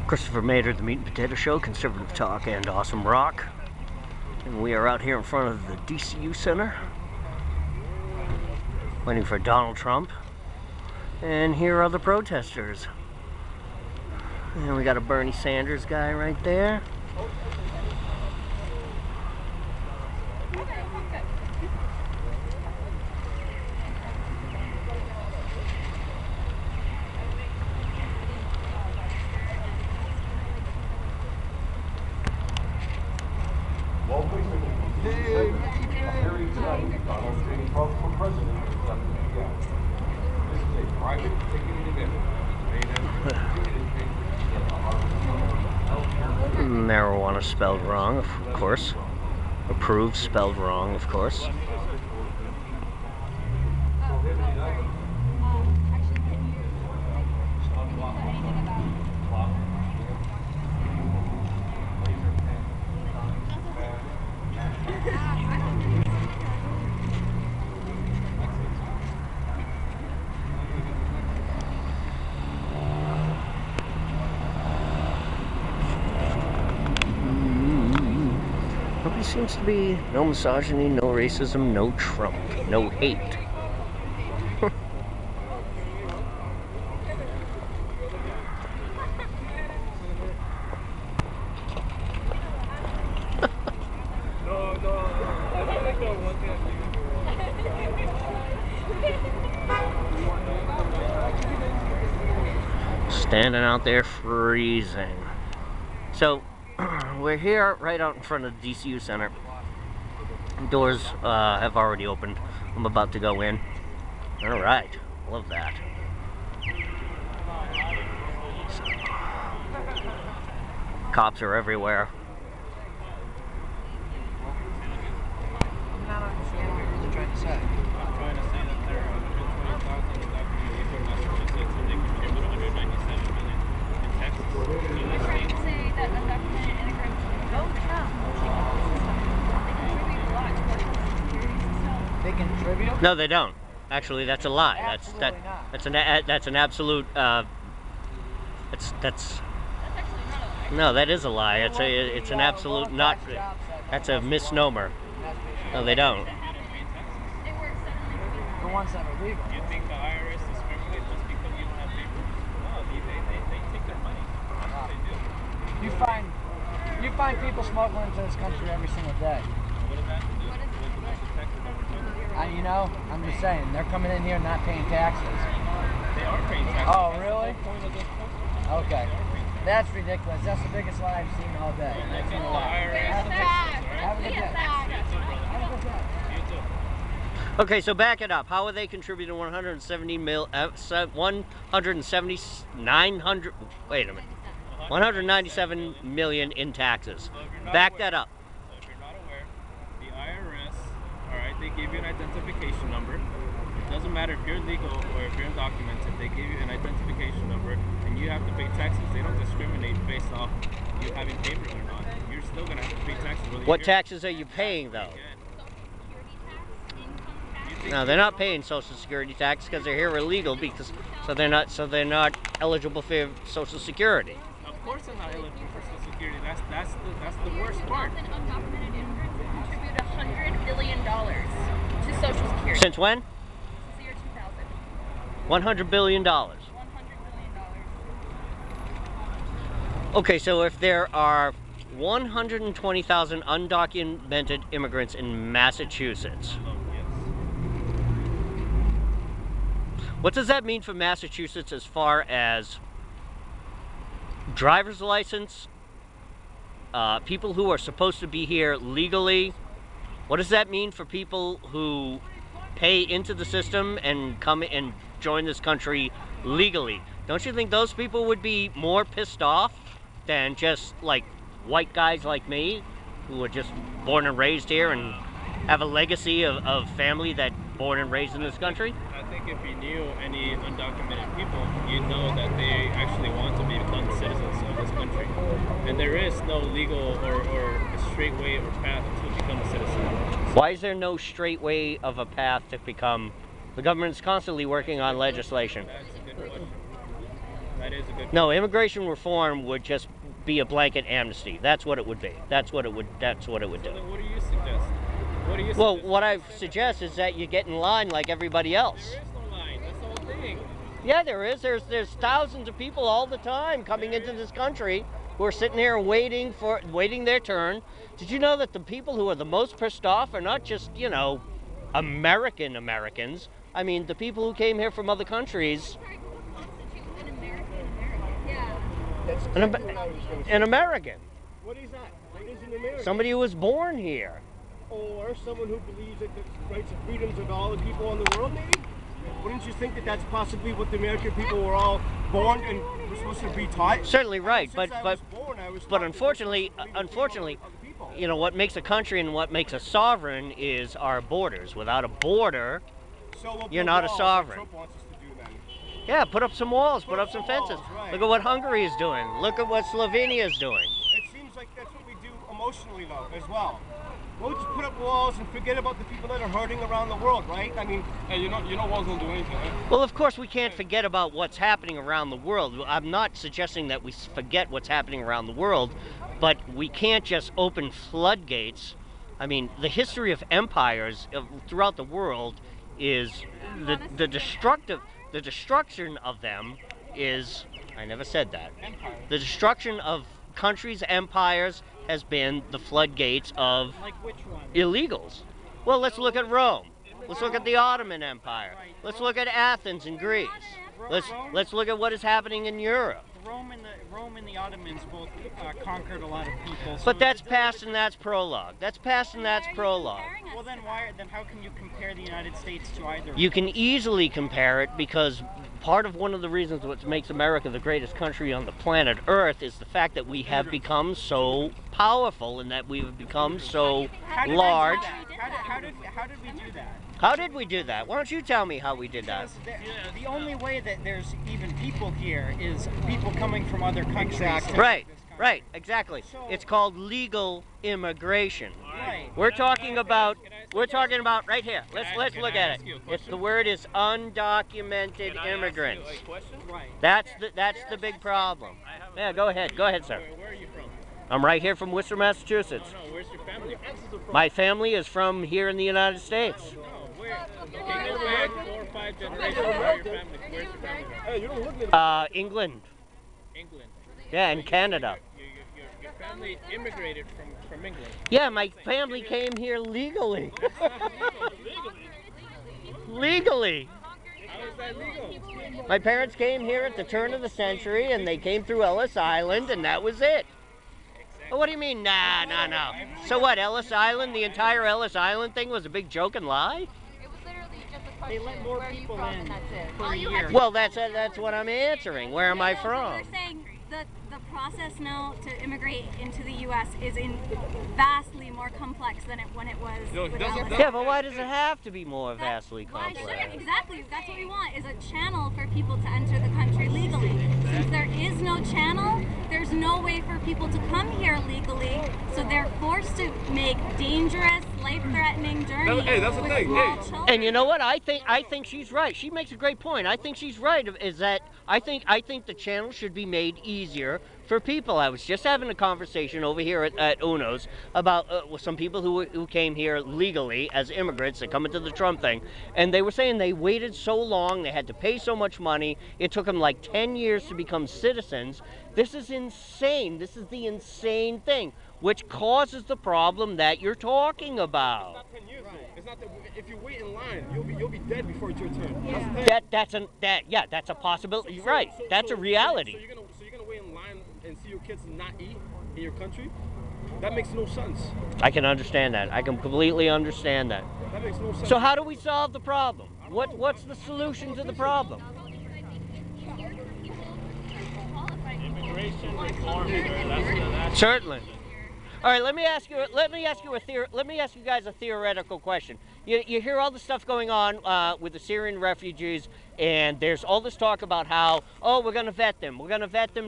Christopher Mader, the Meat and Potato Show, conservative talk and awesome rock. And we are out here in front of the DCU Center, waiting for Donald Trump. And here are the protesters. And we got a Bernie Sanders guy right there. Hearing tonight, Donald J. Trump for president at 7 p.m. This is a private ticketed event. Marijuana spelled wrong, of course. Approved spelled wrong, of course. Nobody seems to be, no misogyny, no racism, no Trump, no hate. Standing out there freezing. So, we're here right out in front of the DCU Center. Doors have already opened. I'm about to go in. Alright, love that. Cops are everywhere. I'm not understanding what you're really trying to say. I'm trying to say that there are 120,000 undocumented from Massachusetts and they contribute 197 million in Texas. We're trying to say that undocumented immigrants don't count. They contribute a lot to our social security system. They contribute? No, they don't. Actually, that's a lie. Absolutely not. That's an absolute. That's Actually not a lie. no, that is a lie. It's an absolute not. That's a misnomer. No, they don't. They work 7 days. The ones that are legal. You think the IRS discriminates just because you don't have papers? No, they take their money. That's what they do. You find people smuggling into this country every single day. What does that have to do with the taxes that we're talking about? You know, I'm just saying, they're coming in here not paying taxes. They are paying taxes. Oh, That's really? the whole point of this posters. Okay. That's ridiculous. That's the biggest lie I've seen all day. That's That's the a lie. IRS. Have a good day. Have a good day. You too, brother. Have a good day. You too. Okay, so back it up. How are they contributing 197 million in taxes? So if you're not Back aware- that up. So if you're not aware, the IRS, all right, they give you an identification number. It doesn't matter if you're legal or if you're undocumented. They give you an identification number, and you have to pay taxes. They don't discriminate based off you having papers or not. You're still gonna have to pay taxes. whether What you're- taxes are you paying, though? No, they're not paying Social Security tax because they're here illegal. Because so they're not eligible for Social Security. Of course, they're not eligible for Social Security. That's the worst part. 2,000 undocumented immigrants contribute $100 billion to Social Security. Since when? Since the year 2000. $100 billion. $100 billion. Okay, so if there are 120,000 undocumented immigrants in Massachusetts, what does that mean for Massachusetts as far as driver's license, people who are supposed to be here legally? What does that mean for people who pay into the system and come and join this country legally? Don't you think those people would be more pissed off than just like white guys like me who are just born and raised here and have a legacy of family that born and raised in this country? I think if you knew any undocumented people, you know that they actually want to become citizens of this country. And there is no legal or a straight way or path to become a citizen. Why is there no straight way of a path to become? The government's constantly working on legislation. That's a good question. That is a good. No, immigration reform would just be a blanket amnesty. That's what it would be. That's what it would do. So then what do you suggest? What do you Well, suggest? what I suggest is that you get in line like everybody else. There is no line. That's the whole thing. Yeah, there is. There's thousands of people all the time coming into this country who are sitting here waiting their turn. Did you know that the people who are the most pissed off are not just, you know, Americans? I mean, the people who came here from other countries. An American. What is that? What is an American? Somebody who was born here. Or someone who believes that the rights and freedoms of all the people in the world, maybe? Wouldn't you think that that's possibly what the American people were all born and were supposed to be taught? Certainly right, Since I but was born, I was but taught that unfortunately, this was the unfortunately, freedom of the people. you know, what makes a country and what makes a sovereign is our borders. Without a border, So we'll you're build not a walls sovereign. like Trump wants us to do then. yeah, put up some walls, put Put up up some walls, fences. right. Look at what Hungary is doing. Look at what Slovenia is doing. It seems like that's what we do emotionally, though, as well. We'll just put up walls and forget about the people that are hurting around the world, right? I mean, Hey, you know walls don't do anything, right? Well, of course, we can't forget about what's happening around the world. I'm not suggesting that we forget what's happening around the world, but we can't just open floodgates. I mean, the history of empires throughout the world is the destruction of them is. I never said that. The destruction of countries, empires, has been the floodgates of Like which one? illegals. Well, let's look at Rome. Let's look at the Ottoman Empire. Let's look at Athens and Greece. Let's look at what is happening in Europe. Rome and the Ottomans both conquered a lot of people. So But that's past and that's prologue. That's past and that's prologue. well, then how can you compare the United States to either? You can easily compare it because part of one of the reasons what makes America the greatest country on the planet Earth is the fact that we have become so powerful and that we've become so How did we do large. that? How did we do that? How did we do that? Why don't you tell me how we did that? Because the only way that there's even people here is people coming from other countries. Exactly. to Right, this country. right, exactly. So- It's called legal immigration. Right. We're talking about right here. Let's Can look I at ask it. you a It's question? the word is undocumented Can I ask immigrants. you a question? Right. That's the big problem. Yeah, go ahead, sir. Where are you from? I'm right here from Worcester, Massachusetts. No, where's your family from? My family is from here in the United States. No, where? Okay, go back 4 or 5 generations. Where's your family? Where's your family from? hey, you don't look at England. England, yeah, and Canada. Your family immigrated from England. Yeah, my family came here legally. Legally. How is that legal? My parents came here at the turn of the century, and they came through Ellis Island, and that was it. Well, what do you mean, nah? So what, Ellis Island, the entire Ellis Island thing was a big joke and lie? It was literally just a They question. let more Where are you people from? in And that's it. per All you year. have to Well, that's what I'm answering. Where am I So from? you're saying the process now to immigrate into the U.S. is vastly more complex than when it was. No, with doesn't- Alice. Yeah, but why does it have to be more That's- vastly why should complex? it? Exactly. That's what we want, is a channel for people to enter the country legally. Since there is no channel, there's no way for people to come here legally, so they're forced to make dangerous, life-threatening journeys Hey, that's the with thing. small Hey. children. And you know what? I think she's right. She makes a great point. I think she's right. Is that I think the channel should be made easier for people. I was just having a conversation over here at Uno's about with some people who came here legally as immigrants that come into the Trump thing, and they were saying they waited so long, they had to pay so much money. It took them like 10 years to become citizens. This is insane. This is the insane thing, which causes the problem that you're talking about. It's not 10 years though. It's not that if you wait in line, you'll be dead before it's your turn. That's the thing. That's a possibility. Right. That's a reality. So you're gonna wait in line and see your kids not eat in your country? That makes no sense. I can understand that. I can completely understand that. That makes no sense. So how do we solve the problem? What's the solution to the problem? Immigration reform, sir. That's Certainly. All right, let me ask you guys a theoretical question. You hear all the stuff going on with the Syrian refugees, and there's all this talk about how, oh, we're going to vet them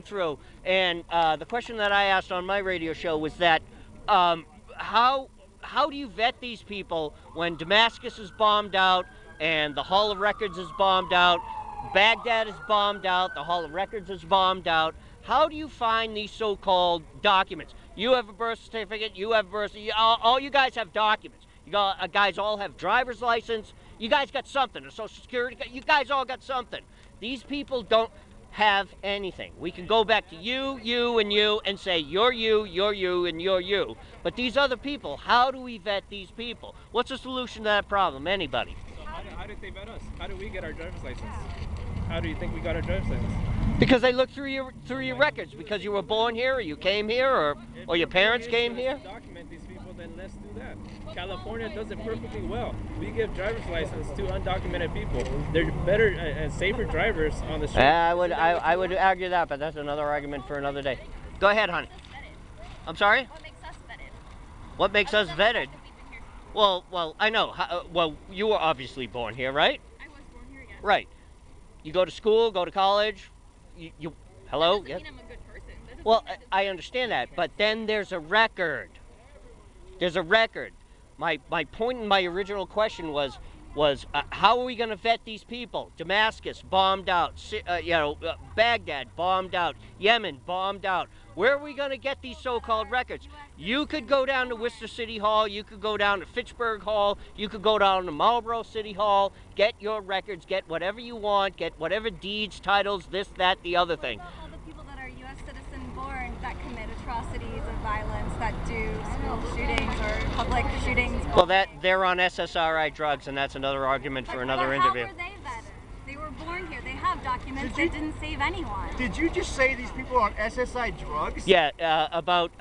through. And the question that I asked on my radio show was that, how do you vet these people when Damascus is bombed out and the Hall of Records is bombed out? Baghdad is bombed out. The Hall of Records is bombed out. How do you find these so-called documents? You have a birth certificate. You have a birth. All you guys have documents. You guys all have driver's license. You guys got something. A social security. You guys all got something. These people don't have anything. We can go back to you, and say you're you, and you're you. But these other people, how do we vet these people? What's the solution to that problem? Anybody? So how did they vet us? How did we get our driver's license? How do you think we got our driver's license? Because they look through your records. Because you were born here, or you came here, or your parents came here. Document these people, then let's do that. California does it perfectly well. We give driver's license to undocumented people. They're better and safer drivers on the street. I would argue that, but that's another argument for another day. Go ahead, hon. I'm sorry? What makes us vetted? What makes us vetted? Well, I know. Well, you were obviously born here, right? I was born here, yes. Right. You go to school, go to college. Hello? That doesn't Yes. mean I'm a good person. That doesn't Well, mean that I understand that, but then there's a record. There's a record. My point in my original question was how are we going to vet these people? Damascus bombed out, Baghdad bombed out, Yemen bombed out. Where are we going to get these so-called records? You could go down to Worcester City Hall, you could go down to Fitchburg Hall, you could go down to Marlborough City Hall, get your records, get whatever you want, get whatever deeds, titles, this, that, the other thing. What about all the people that are U.S. citizen born that commit atrocities of violence, that do school shootings or public shootings? Well, they're on SSRI drugs, and that's another argument for another interview. How were they vetted? They were born here. They have documents that didn't save anyone. Did you just say these people are on SSI drugs? Yeah, about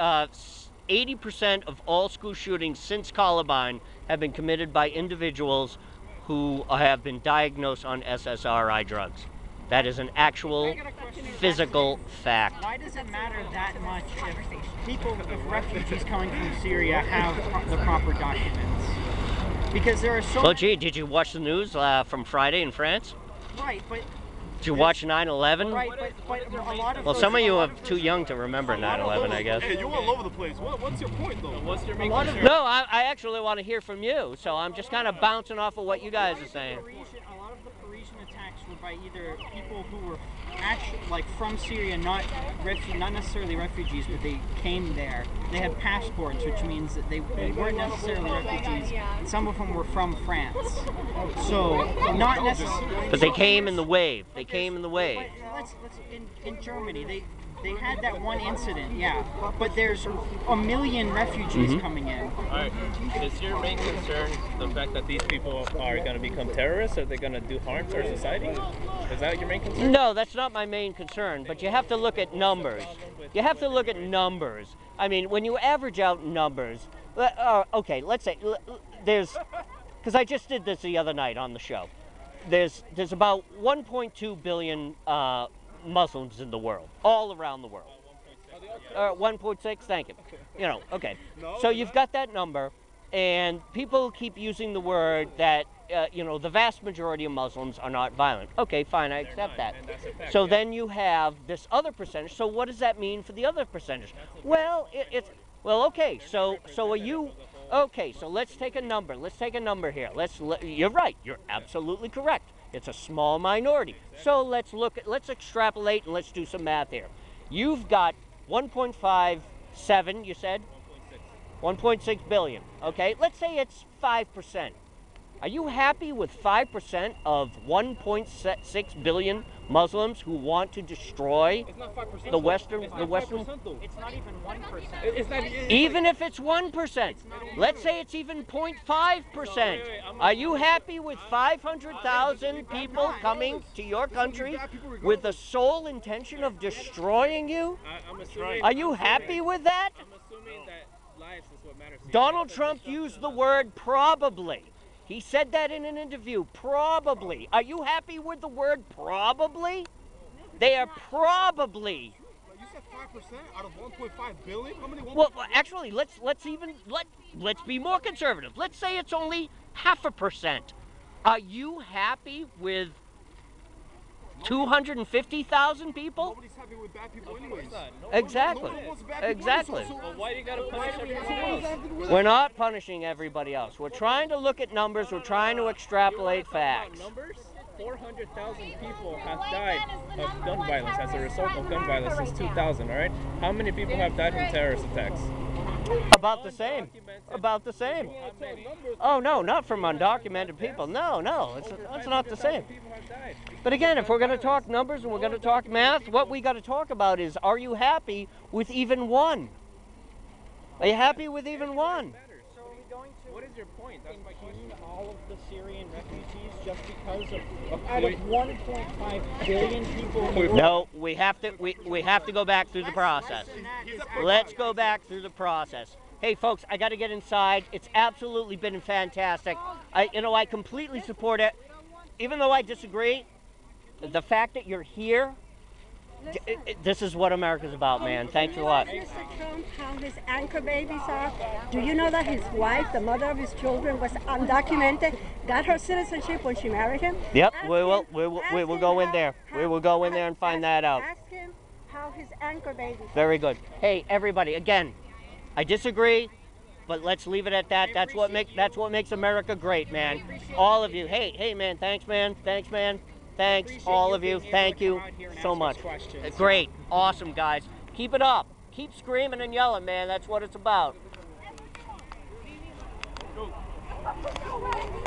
80% of all school shootings since Columbine have been committed by individuals who have been diagnosed on SSRI drugs. That is an actual physical fact. Why does it matter that much if refugees coming from Syria have the proper documents? Because there are so Well, gee, did you watch the news from Friday in France? right, but Did you watch 9/11? right, but a lot of Well, those- some of you are too young to remember 9/11, I guess. Hey, you're all over the place. What's your point, though? What's your main lot of- concern? No, I actually want to hear from you, so I'm just kind of bouncing off of what you guys are saying. A lot of the Parisian attacks were by either people who were actually like from Syria, not necessarily refugees, but they came there. They had passports, which means that they weren't necessarily refugees. And some of them were from France, so not necessarily. But they came in the wave. They came in the wave. Let's in Germany, they had that one incident, yeah. But there's a million refugees coming in. All right. Is your main concern the fact that these people are going to become terrorists? Are they going to do harm to our society? Is that your main concern? No, that's not my main concern, but you have to look at numbers. You have to look at numbers. I mean, when you average out numbers, okay, let's say there's, because I just did this the other night on the show. There's about 1.2 billion Muslims in the world, all around the world. 1.6, thank you. Okay. So you've got that number, and people keep using the word that, the vast majority of Muslims are not violent. Okay, fine, I accept that. So then you have this other percentage. So what does that mean for the other percentage? Well, okay, so are you... Okay, so let's take a number. Let's take a number here. You're right. You're absolutely correct. It's a small minority. So let's extrapolate and let's do some math here. You've got 1.57, you said? 1.6 billion. Okay, let's say it's 5%. Are you happy with 5% of 1.6 billion Muslims who want to destroy the Western? It's not even 1%. Even if it's 1%, let's say it's even 0.5%. Are you happy with 500,000 people coming to your country with the sole intention of destroying you? I'm assuming, Are you happy with that? I'm assuming that lives is what matters to you. Donald Trump used the word probably. He said that in an interview, probably. Are you happy with the word probably? They are probably. You said 5% out of 1.5 billion? How many? Well, actually, let's be more conservative. Let's say it's only 0.5%. Are you happy with 250,000 people? Nobody's happy with bad people anyways. Exactly. Nobody wants bad people Exactly. anyways, Well, why do you got to punish everybody else? We're not punishing everybody else. We're trying to look at numbers. We're trying to extrapolate facts. Numbers? 400,000 people have died of gun violence as a result of gun violence since 2000, all right? How many people have died from terrorist attacks? About the same. About the same. How many? Oh, no, not from undocumented people. No, no, it's not the same. People have died. But again, if we're going to talk numbers and we're going to talk math, what we got to talk about is, are you happy with even one? Are you happy with even one? So are we going to What is your point? That's my question. impugn all of the Syrian refugees just because of out of 1.5 billion people in the world? No, we have to go back through the process. Let's go back through the process. Hey folks, I got to get inside. It's absolutely been fantastic. I completely support it. Even though I disagree, the fact that you're here, this is what America's about, man. Thanks a lot. Mr. Trump, how his anchor babies are. Do you know that his wife, the mother of his children, was undocumented, got her citizenship when she married him? Yep, Ask we will him go in how- there. how- We will go in there and find that out. Ask him how his anchor babies are. Very good. Hey, everybody, again, I disagree, but let's leave it at that. That's what makes America great, man. All of you. Hey, man. Thanks, man. Thanks, man. Thanks, all of you. Thank you so much. Great. Awesome, guys. Keep it up. Keep screaming and yelling, man. That's what it's about.